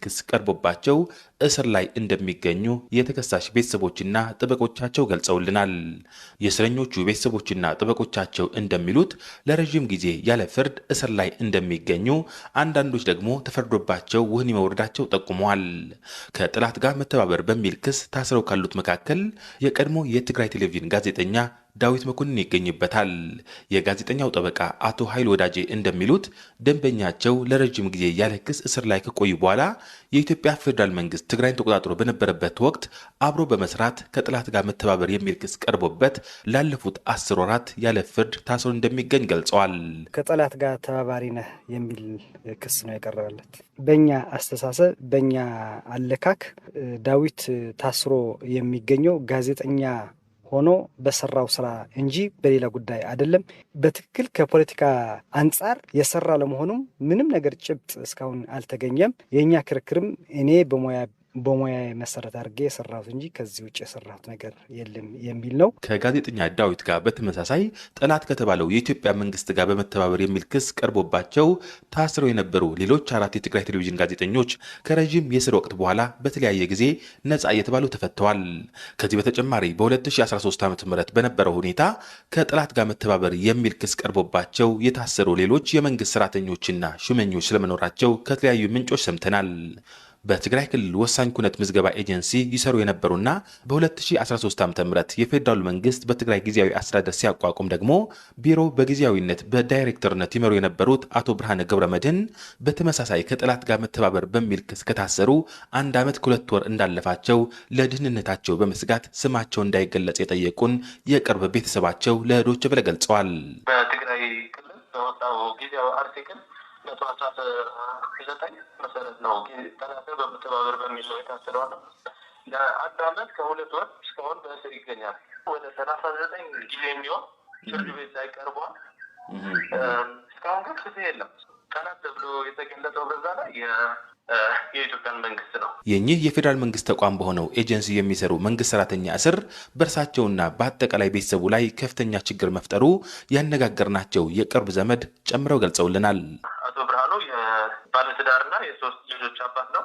ክስ ቀርቦባቸው እስር ላይ እንደሚገኙ የተከሳሽ ቤተሰቦችና ጥበቆቻቸው ገልጸውልናል። የእስረኞቹ ቤተሰቦችና ጥበቆቻቸው እንደሚሉት ለረጅም ጊዜ ያለ ፍርድ እስር ላይ እንደሚገኙ፣ አንዳንዶች ደግሞ ተፈርዶባቸው ወህኒ መውረዳቸው ጠቁመዋል። ከጠላት ጋር መተባበር በሚል ክስ ታስረው ካሉት መካከል የቀድሞ የትግራይ ቴሌቪዥን ጋዜጠኛ ዳዊት መኮንን ይገኝበታል። የጋዜጠኛው ጠበቃ አቶ ኃይል ወዳጄ እንደሚሉት ደንበኛቸው ለረጅም ጊዜ ያለ ክስ እስር ላይ ከቆዩ በኋላ የኢትዮጵያ ፌዴራል መንግስት ትግራይን ተቆጣጥሮ በነበረበት ወቅት አብሮ በመስራት ከጠላት ጋር መተባበር የሚል ክስ ቀርቦበት ላለፉት 10 ወራት ያለ ፍርድ ታስሮ እንደሚገኝ ገልጸዋል። ከጠላት ጋር ተባባሪ ነህ የሚል ክስ ነው የቀረበለት። በእኛ አስተሳሰብ፣ በእኛ አለካክ ዳዊት ታስሮ የሚገኘው ጋዜጠኛ ሆኖ በሰራው ስራ እንጂ በሌላ ጉዳይ አይደለም። በትክክል ከፖለቲካ አንጻር የሰራ ለመሆኑም ምንም ነገር ጭብጥ እስካሁን አልተገኘም። የኛ ክርክርም እኔ በሙያ መሰረት አድርጌ የሰራሁት እንጂ ከዚህ ውጭ የሰራሁት ነገር የለም የሚል ነው። ከጋዜጠኛ ዳዊት ጋር በተመሳሳይ ጠላት ከተባለው የኢትዮጵያ መንግስት ጋር በመተባበር የሚል ክስ ቀርቦባቸው ታስረው የነበሩ ሌሎች 4 የትግራይ ቴሌቪዥን ጋዜጠኞች ከረዥም የእስር ወቅት በኋላ በተለያየ ጊዜ ነጻ እየተባሉ ተፈተዋል። ከዚህ በተጨማሪ በ2013 ዓ.ም በነበረው ሁኔታ ከጠላት ጋር መተባበር የሚል ክስ ቀርቦባቸው የታሰሩ ሌሎች የመንግስት ሰራተኞችና ሹመኞች ስለመኖራቸው ከተለያዩ ምንጮች ሰምተናል። በትግራይ ክልል ወሳኝ ኩነት ምዝገባ ኤጀንሲ ይሰሩ የነበሩና በ2013 ዓ.ም የፌዴራሉ መንግስት በትግራይ ጊዜያዊ አስተዳደር ሲያቋቁም ደግሞ ቢሮ በጊዜያዊነት በዳይሬክተርነት ይመሩ የነበሩት አቶ ብርሃነ ገብረመድህን በተመሳሳይ ከጠላት ጋር መተባበር በሚል ክስ ከታሰሩ 1 ዓመት ከ2 ወር እንዳለፋቸው ለደህንነታቸው በመስጋት ስማቸው እንዳይገለጽ የጠየቁን የቅርብ ቤተሰባቸው ለዶይቼ ቬለ ገልጸዋል። በትግራይ ክልል በወጣው ጊዜያዊ አርቲክል 119 መሰረት ነው ጠላትን በመተባበር በሚል ነው የታሰረው። ለ1 ዓመት ከ2 ወር እስካሁን በእስር ይገኛል። ወደ 39 ጊዜ የሚሆን ፍርድ ቤት ላይ ቀርቧል። እስካሁን ግን ፍትህ የለም። ጠላት ተብሎ የተገለጸው በዛ ላይ የኢትዮጵያን መንግስት ነው። የኚህ የፌዴራል መንግስት ተቋም በሆነው ኤጀንሲ የሚሰሩ መንግስት ሰራተኛ እስር በእርሳቸውና በአጠቃላይ ቤተሰቡ ላይ ከፍተኛ ችግር መፍጠሩ ያነጋገርናቸው የቅርብ ዘመድ ጨምረው ገልጸውልናል። አቶ ብርሃኑ የባለትዳርና የ3 ልጆች አባት ነው።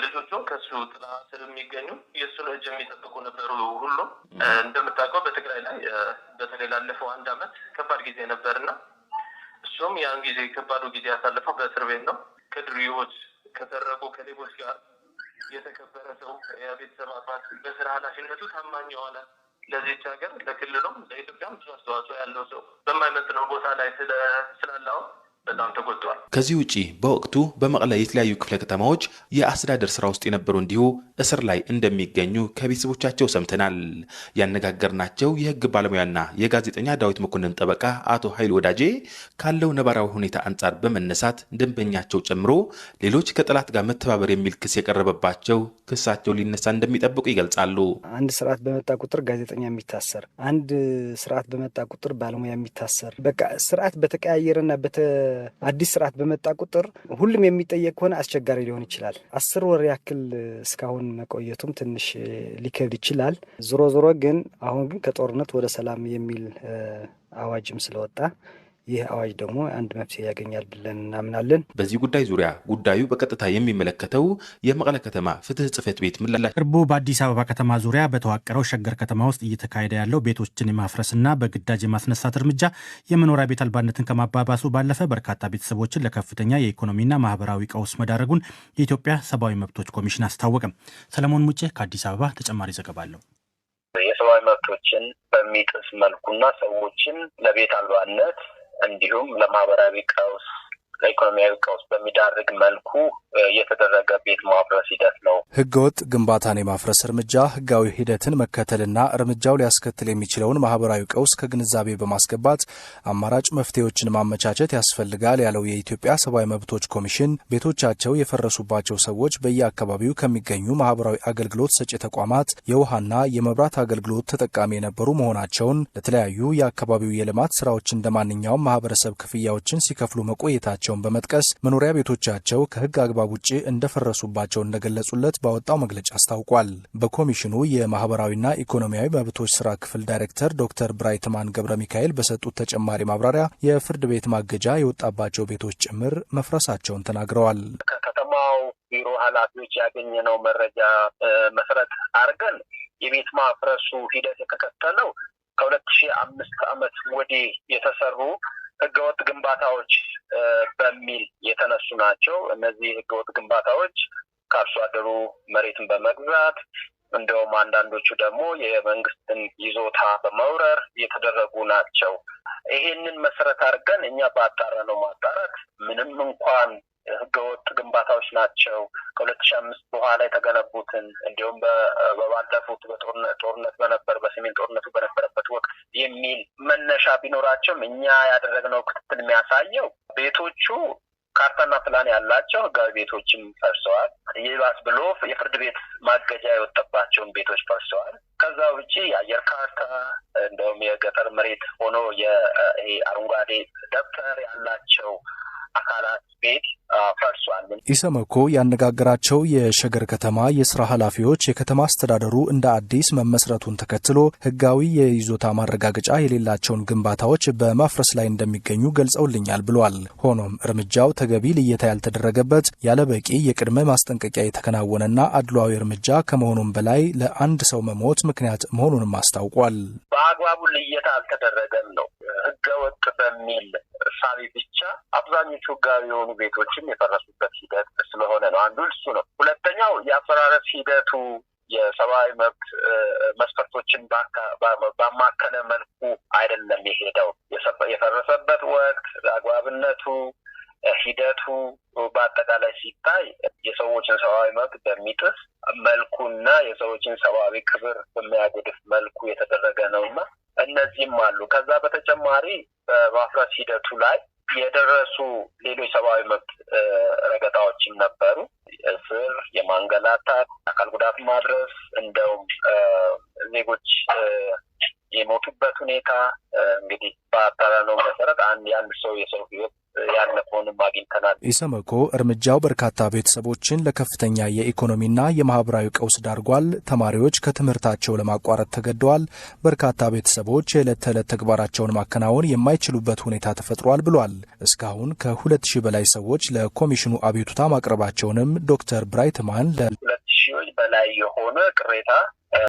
ልጆቹም ከሱ ጥላ ስር የሚገኙ የእሱን እጅ የሚጠብቁ ነበሩ። ሁሉም እንደምታውቀው በትግራይ ላይ በተለይ ላለፈው 1 ዓመት ከባድ ጊዜ ነበርና እሱም ያን ጊዜ ከባዱ ጊዜ ያሳለፈው በእስር ቤት ነው። ከድርዮች ከሰረቁ ከሌቦች ጋር የተከበረ ሰው የቤተሰብ አባት፣ በስራ ኃላፊነቱ ታማኝ የሆነ ለዚች ሀገር ለክልሉም ለኢትዮጵያም ብዙ አስተዋጽኦ ያለው ሰው በማይመጥነው ቦታ ላይ ስላለው በጣም ተጎድቷል። ከዚህ ውጪ በወቅቱ በመቀለ የተለያዩ ክፍለ ከተማዎች የአስተዳደር ስራ ውስጥ የነበሩ እንዲሁ እስር ላይ እንደሚገኙ ከቤተሰቦቻቸው ሰምተናል። ያነጋገርናቸው የህግ ባለሙያና የጋዜጠኛ ዳዊት መኮንን ጠበቃ አቶ ኃይል ወዳጄ ካለው ነባራዊ ሁኔታ አንጻር በመነሳት ደንበኛቸው ጨምሮ ሌሎች ከጠላት ጋር መተባበር የሚል ክስ የቀረበባቸው ክሳቸው ሊነሳ እንደሚጠብቁ ይገልጻሉ። አንድ ስርዓት በመጣ ቁጥር ጋዜጠኛ የሚታሰር፣ አንድ ስርዓት በመጣ ቁጥር ባለሙያ የሚታሰር፣ በቃ ስርዓት በተቀያየረና አዲስ ስርዓት በመጣ ቁጥር ሁሉም የሚጠየቅ ከሆነ አስቸጋሪ ሊሆን ይችላል። 10 ወር ያክል እስካሁን መቆየቱም ትንሽ ሊከብድ ይችላል። ዞሮ ግን አሁን ግን ከጦርነት ወደ ሰላም የሚል አዋጅም ስለወጣ ይህ አዋጅ ደግሞ አንድ መፍትሄ ያገኛል ብለን እናምናለን። በዚህ ጉዳይ ዙሪያ ጉዳዩ በቀጥታ የሚመለከተው የመቀለ ከተማ ፍትህ ጽሕፈት ቤት ምላሽ ቅርቡ በአዲስ አበባ ከተማ ዙሪያ በተዋቀረው ሸገር ከተማ ውስጥ እየተካሄደ ያለው ቤቶችን የማፍረስና በግዳጅ የማስነሳት እርምጃ የመኖሪያ ቤት አልባነትን ከማባባሱ ባለፈ በርካታ ቤተሰቦችን ለከፍተኛ የኢኮኖሚና ማህበራዊ ቀውስ መዳረጉን የኢትዮጵያ ሰብአዊ መብቶች ኮሚሽን አስታወቀም። ሰለሞን ሙጬ ከአዲስ አበባ ተጨማሪ ዘገባ አለው። የሰብአዊ መብቶችን በሚጥስ መልኩና ሰዎችን ለቤት አልባነት እንዲሁም ለማህበራዊ ቀውስ ለኢኮኖሚያዊ ቀውስ በሚዳርግ መልኩ የተደረገ ቤት ማፍረስ ሂደት ነው። ህገወጥ ግንባታን የማፍረስ እርምጃ ህጋዊ ሂደትን መከተልና እርምጃው ሊያስከትል የሚችለውን ማህበራዊ ቀውስ ከግንዛቤ በማስገባት አማራጭ መፍትሄዎችን ማመቻቸት ያስፈልጋል ያለው የኢትዮጵያ ሰብአዊ መብቶች ኮሚሽን ቤቶቻቸው የፈረሱባቸው ሰዎች በየአካባቢው ከሚገኙ ማህበራዊ አገልግሎት ሰጪ ተቋማት የውሃና የመብራት አገልግሎት ተጠቃሚ የነበሩ መሆናቸውን፣ ለተለያዩ የአካባቢው የልማት ስራዎች እንደማንኛውም ማህበረሰብ ክፍያዎችን ሲከፍሉ መቆየታቸው በመጥቀስ መኖሪያ ቤቶቻቸው ከህግ አግባብ ውጪ እንደፈረሱባቸው እንደገለጹለት ባወጣው መግለጫ አስታውቋል። በኮሚሽኑ የማህበራዊና ኢኮኖሚያዊ መብቶች ስራ ክፍል ዳይሬክተር ዶክተር ብራይትማን ገብረ ሚካኤል በሰጡት ተጨማሪ ማብራሪያ የፍርድ ቤት ማገጃ የወጣባቸው ቤቶች ጭምር መፍረሳቸውን ተናግረዋል። ከከተማው ቢሮ ኃላፊዎች ያገኘነው መረጃ መሰረት አድርገን የቤት ማፍረሱ ሂደት የተከተለው ከ2005 ዓመት ወዲህ የተሰሩ ህገወጥ ግንባታዎች በሚል የተነሱ ናቸው። እነዚህ ህገወጥ ግንባታዎች ከአርሶ አደሩ መሬትን በመግዛት እንደውም አንዳንዶቹ ደግሞ የመንግስትን ይዞታ በመውረር የተደረጉ ናቸው። ይሄንን መሰረት አድርገን እኛ ባጣራነው ማጣራት ምንም እንኳን ህገወጥ ግንባታዎች ናቸው ከ2005 በኋላ የተገነቡትን እንዲሁም በባለፉት በሰሜን ጦርነቱ በነበረበት ወቅት የሚል መነሻ ቢኖራቸውም እኛ ያደረግነው ክትትል የሚያሳየው ቤቶቹ ካርታና ፕላን ያላቸው ህጋዊ ቤቶችም ፈርሰዋል። ይባስ ብሎ የፍርድ ቤት ማገጃ የወጣባቸውን ቤቶች ፈርሰዋል። ከዛ ውጪ የአየር ካርታ እንደውም የገጠር መሬት ሆኖ የአረንጓዴ ደብተር ያላቸው አካላት ቤት ፈርሷል። ኢሰመኮ ያነጋገራቸው የሸገር ከተማ የስራ ኃላፊዎች የከተማ አስተዳደሩ እንደ አዲስ መመስረቱን ተከትሎ ህጋዊ የይዞታ ማረጋገጫ የሌላቸውን ግንባታዎች በማፍረስ ላይ እንደሚገኙ ገልጸውልኛል ብሏል። ሆኖም እርምጃው ተገቢ ልየታ ያልተደረገበት ያለበቂ የቅድመ ማስጠንቀቂያ የተከናወነና አድሏዊ እርምጃ ከመሆኑም በላይ ለአንድ ሰው መሞት ምክንያት መሆኑንም አስታውቋል። በአግባቡ ልየታ አልተደረገም ነው ህገወጥ በሚል ሳቢ ብቻ አብዛኞቹ ህጋዊ የሆኑ ቤቶችም የፈረሱበት ሂደት ስለሆነ ነው። አንዱ እሱ ነው። ሁለተኛው የአፈራረስ ሂደቱ የሰብአዊ መብት መስፈርቶችን ባማከለ መልኩ አይደለም የሄደው። የፈረሰበት ወቅት አግባብነቱ ሂደቱ በአጠቃላይ ሲታይ የሰዎችን ሰብአዊ መብት በሚጥስ መልኩና የሰዎችን ሰብአዊ ክብር በሚያጎድፍ መልኩ የተደረገ ነውና እነዚህም አሉ። ከዛ በተጨማሪ በማፍረስ ሂደቱ ላይ የደረሱ ሌሎች ሰብአዊ መብት ረገጣዎችም ነበሩ። እስር፣ የማንገላታት፣ አካል ጉዳት ማድረስ እንደውም ዜጎች የሞቱበት ሁኔታ እንግዲህ በአጣራነው መሰረት የአንድ ሰው የሰው ህይወት ያለፈውንም አግኝተናል። ኢሰመኮ እርምጃው በርካታ ቤተሰቦችን ለከፍተኛ የኢኮኖሚና የማህበራዊ ቀውስ ዳርጓል። ተማሪዎች ከትምህርታቸው ለማቋረጥ ተገደዋል። በርካታ ቤተሰቦች የዕለት ተዕለት ተግባራቸውን ማከናወን የማይችሉበት ሁኔታ ተፈጥሯል ብሏል። እስካሁን ከ2000 በላይ ሰዎች ለኮሚሽኑ አቤቱታ ማቅረባቸውንም ዶክተር ብራይትማን 2000 በላይ የሆነ ቅሬታ